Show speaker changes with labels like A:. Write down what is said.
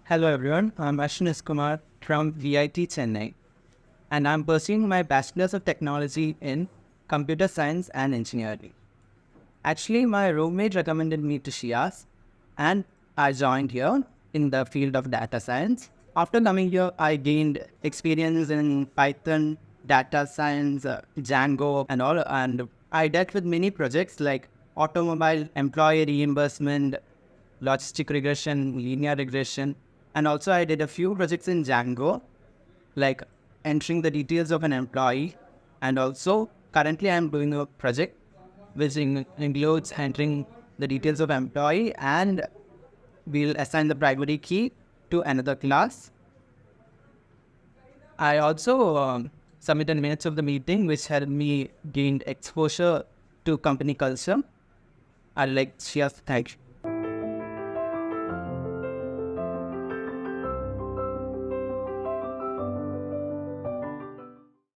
A: Hello everyone, I'm Ashwin Kumar from VIT Chennai and I'm pursuing my Bachelor's of Technology in Computer Science and Engineering. Actually, my roommate recommended me to Shiash and I joined here in the field of data science. After coming here, I gained experience in Python, data science, Django and all, and I dealt with many projects like automobile employee reimbursement, logistic regression, linear regression, and also I did a few projects in Django, like entering the details of an employee, and also currently I'm doing a project which includes entering the details of employee and we'll assign the primary key to another class. I also submitted minutes of the meeting which helped me gain exposure to company culture. I'd like to share thank you.